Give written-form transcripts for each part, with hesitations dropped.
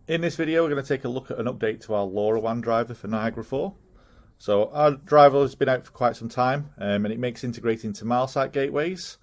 In this video, we're going to take a look at an update to our LoRa WAN driver for Niagara 4. So our driver has been out for quite some time, and it makes integrating to mile site gateways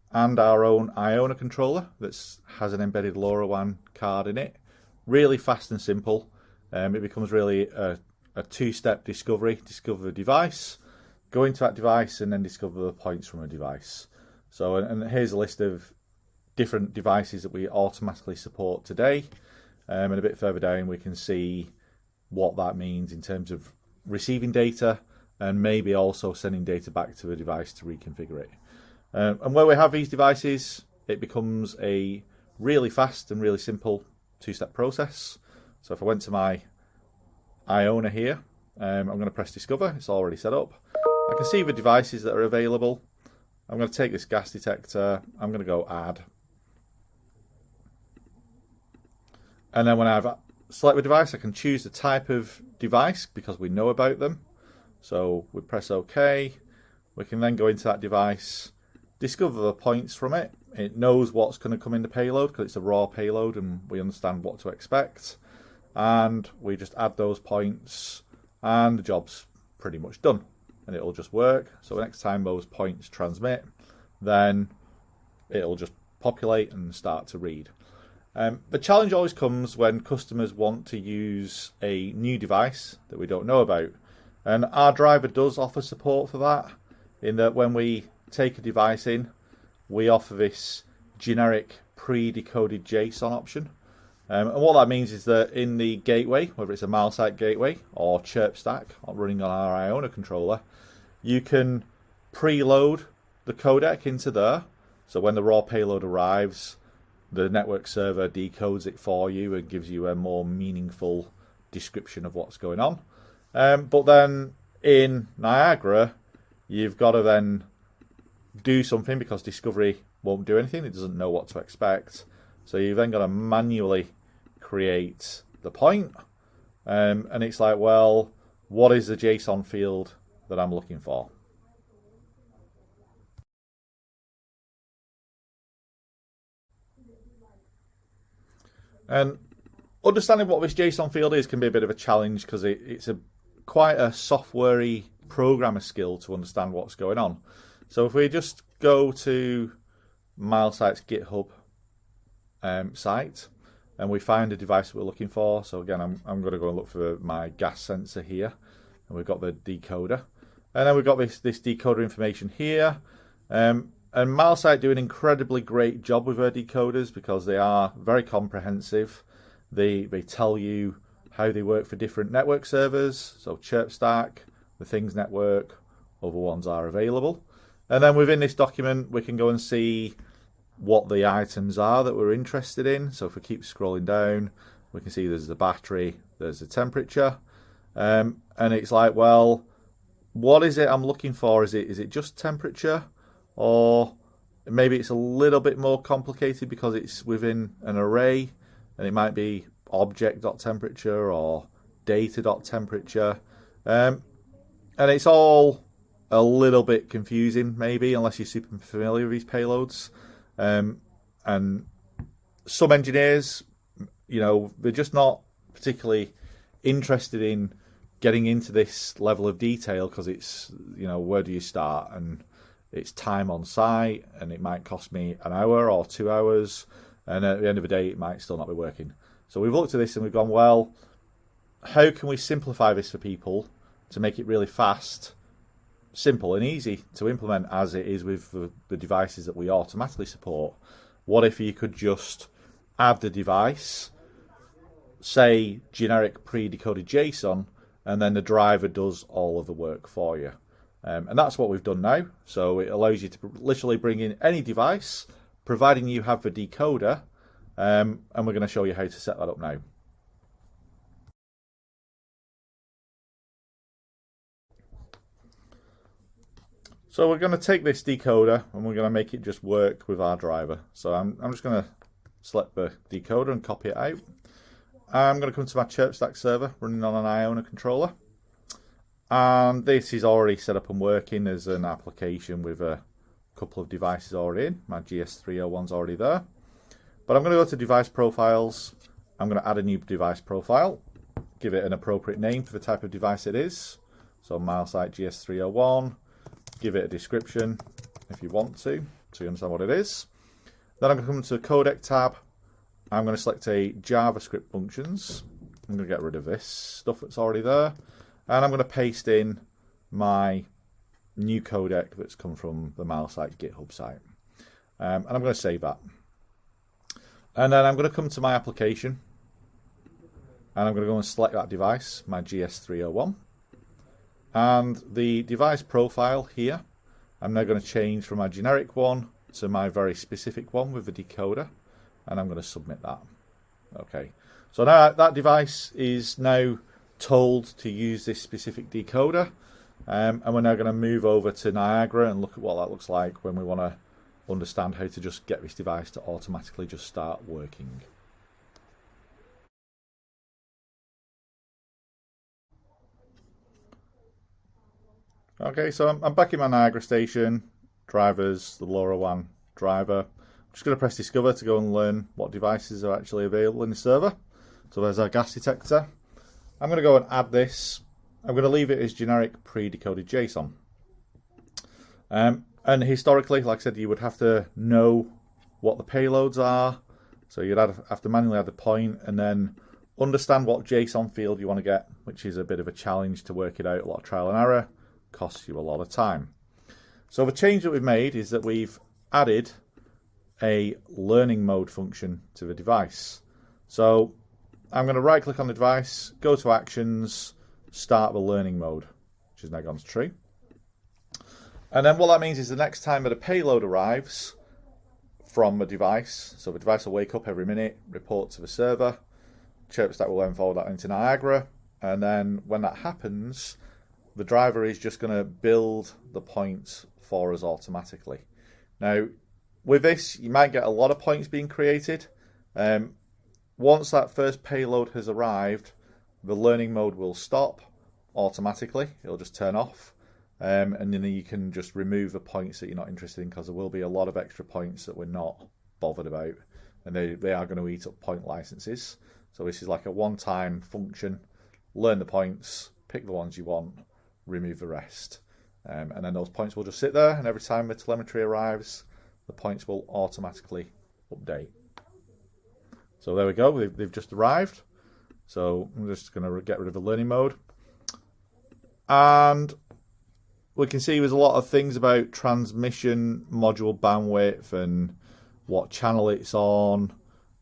and our own Iona controller that has an embedded LoRa WAN card in it. Really fast and simple. It becomes really a two-step discovery. Discover a device, go into that device, and then discover the points from a device. So, and here's a list of different devices that we automatically support today. And a bit further down we can see what that means in terms of receiving data and maybe also sending data back to a device to reconfigure it. And where we have these devices, it becomes a really fast and really simple two-step process. So if I went to my Iona here, I'm going to press discover. It's already set up. I can see the devices that are available. I'm going to take this gas detector. I'm going to go add. And then when I've selected the device, I can choose the type of device because we know about them. So we press OK. We can then go into that device, discover the points from it. It knows what's going to come in the payload because it's a raw payload and we understand what to expect. And we just add those points and the job's pretty much done. And it'll just work. So the next time those points transmit, then it'll just populate and start to read. The challenge always comes when customers want to use a new device that we don't know about. And our driver does offer support for that, in that when we take a device in, we offer this generic pre-decoded JSON option. And what that means is that in the gateway, whether it's a mile site gateway or chirp stack running on our Iona controller, you can preload the codec into there. So when the raw payload arrives, the network server decodes it for you and gives you a more meaningful description of what's going on. But then in Niagara, you've got to then do something because Discovery won't do anything. It doesn't know what to expect. So you've then got to manually create the point. And it's like, well, what is the JSON field that I'm looking for? And understanding what this JSON field is can be a bit of a challenge because it's quite a software-y programmer skill to understand what's going on. So if we just go to MileSite's GitHub site and we find a device that we're looking for. So again, I'm going to go and look for my gas sensor here, and we've got the decoder, and then we've got this decoder information here. And MileSite do an incredibly great job with their decoders because they are very comprehensive. They tell you how they work for different network servers. So Chirp Stack, the Things Network, other ones are available. And then within this document, we can go and see what the items are that we're interested in. So if we keep scrolling down, we can see there's the battery, there's the temperature. And it's like, well, what is it I'm looking for? Is it just temperature? Or maybe it's a little bit more complicated because it's within an array and it might be object.temperature or data.temperature. And it's all a little bit confusing maybe unless you're super familiar with these payloads. And some engineers, they're just not particularly interested in getting into this level of detail because it's, where do you start? And it's time on site, and it might cost me an hour or 2 hours, and at the end of the day, it might still not be working. So we've looked at this and we've gone, well, how can we simplify this for people to make it really fast, simple, and easy to implement as it is with the devices that we automatically support? What if you could just add the device, say generic pre-decoded JSON, and then the driver does all of the work for you? And that's what we've done now. So it allows you to literally bring in any device, providing you have the decoder, and we're going to show you how to set that up now. So we're going to take this decoder and we're going to make it just work with our driver. So I'm just going to select the decoder and copy it out. I'm going to come to my Chirp Stack server running on an Iona controller. And this is already set up and working as an application with a couple of devices already in. My GS301's already there. But I'm going to go to device profiles I'm going to add a new device profile, give it an appropriate name for the type of device it is. So MileSite GS301, give it a description if you want to, so you understand what it is. Then I'm going to come to the codec tab. I'm going to select a JavaScript functions. I'm going to get rid of this stuff that's already there. And I'm going to paste in my new codec that's come from the MileSite GitHub site. And I'm going to save that. And then I'm going to come to my application. And I'm going to go and select that device, my GS301. And the device profile here, I'm now going to change from my generic one to my very specific one with the decoder. And I'm going to submit that. Okay. So now that device is now told to use this specific decoder. And we're now going to move over to Niagara and look at what that looks like when we want to understand how to just get this device to automatically just start working. Okay, so I'm back in my Niagara station, drivers, the LoRa WAN driver. I'm just going to press discover to go and learn what devices are actually available in the server. So there's our gas detector. I'm going to go and add this. I'm going to leave it as generic pre-decoded JSON. And historically, like I said, you would have to know what the payloads are. So you'd have to manually add the point and then understand what JSON field you want to get, which is a bit of a challenge to work it out. A lot of trial and error, costs you a lot of time. So the change that we've made is that we've added a learning mode function to the device. So I'm going to right click on the device, go to actions, start the learning mode, which has now gone to true. And then what that means is the next time that a payload arrives from the device, so the device will wake up every minute, report to the server, ChirpStack will then forward that into Niagara, and then when that happens, the driver is just going to build the points for us automatically. Now, with this, you might get a lot of points being created. Once that first payload has arrived, the learning mode will stop automatically. It'll just turn off. And then you can just remove the points that you're not interested in, because there will be a lot of extra points that we're not bothered about. And they are going to eat up point licenses. So this is like a one-time function. Learn the points, pick the ones you want, remove the rest. And then those points will just sit there, and every time the telemetry arrives, the points will automatically update. So there we go, they've just arrived. So I'm just going to get rid of the learning mode. And we can see there's a lot of things about transmission module bandwidth and what channel it's on.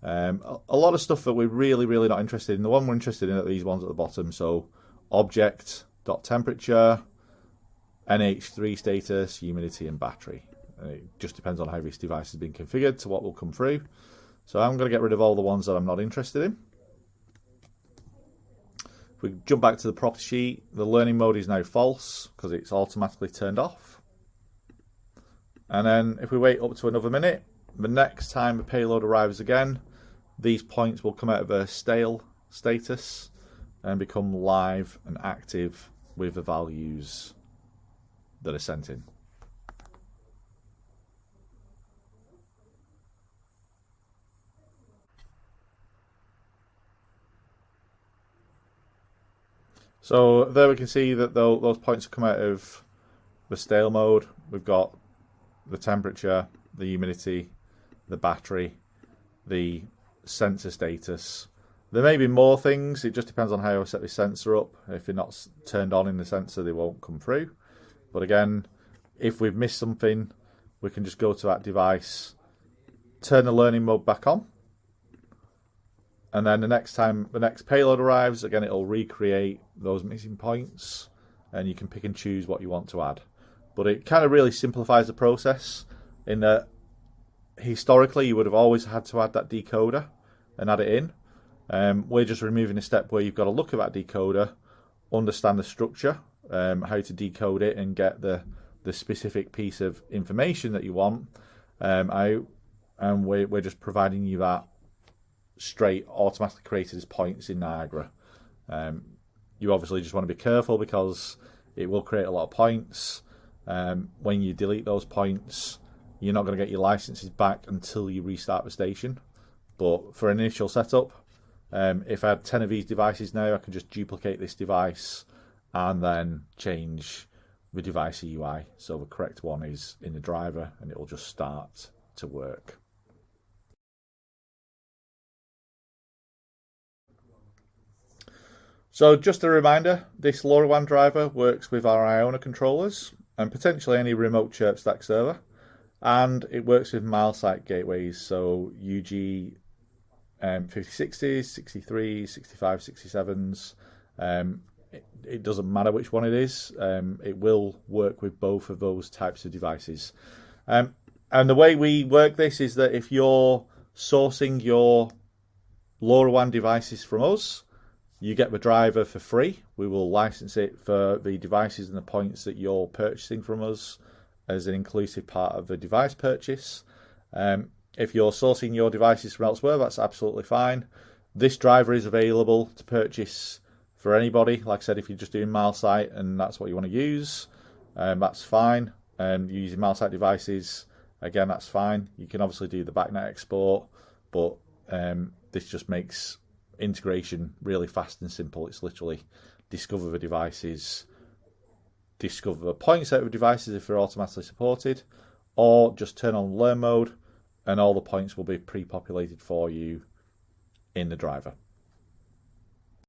A lot of stuff that we're really not interested in. The one we're interested in are these ones at the bottom. So object.temperature, NH3 status, humidity and battery. It just depends on how this device has been configured to what will come through. So I'm going to get rid of all the ones that I'm not interested in. If we jump back to the property sheet, the learning mode is now false because it's automatically turned off. And then if we wait up to another minute, the next time the payload arrives again, these points will come out of a stale status and become live and active with the values that are sent in. So there we can see that those points have come out of the stale mode. We've got the temperature, the humidity, the battery, the sensor status. There may be more things. It just depends on how I set the sensor up. If they're not turned on in the sensor, they won't come through. But again, if we've missed something, we can just go to that device, turn the learning mode back on. And then the next time the next payload arrives, again, it'll recreate those missing points, and you can pick and choose what you want to add. But it kind of really simplifies the process in that historically you would have always had to add that decoder and add it in. We're just removing a step where you've got to look at that decoder, understand the structure, how to decode it and get the specific piece of information that you want out, and we're just providing you that straight automatically created as points in Niagara. You obviously just want to be careful because it will create a lot of points. When you delete those points, you're not going to get your licenses back until you restart the station. But for initial setup, If I had 10 of these devices now, I can just duplicate this device and then change the device UI. So the correct one is in the driver and it will just start to work. So just a reminder, this LoRa WAN driver works with our Iona controllers and potentially any remote chirp stack server. And it works with MileSite gateways, so UG 5060s, 63s, 65, 67s. It doesn't matter which one it is. It will work with both of those types of devices. And the way we work this is that if you're sourcing your LoRa WAN devices from us, you get the driver for free. We will license it for the devices and the points that you're purchasing from us as an inclusive part of the device purchase. If you're sourcing your devices from elsewhere, that's absolutely fine. This driver is available to purchase for anybody. Like I said, if you're just doing MileSite and that's what you want to use, that's fine. You're using MileSite devices, again, that's fine. You can obviously do the backnet export, but this just makes integration really fast and simple. It's literally discover the devices, discover the points out of devices if they're automatically supported, or just turn on learn mode and all the points will be pre-populated for you in the driver.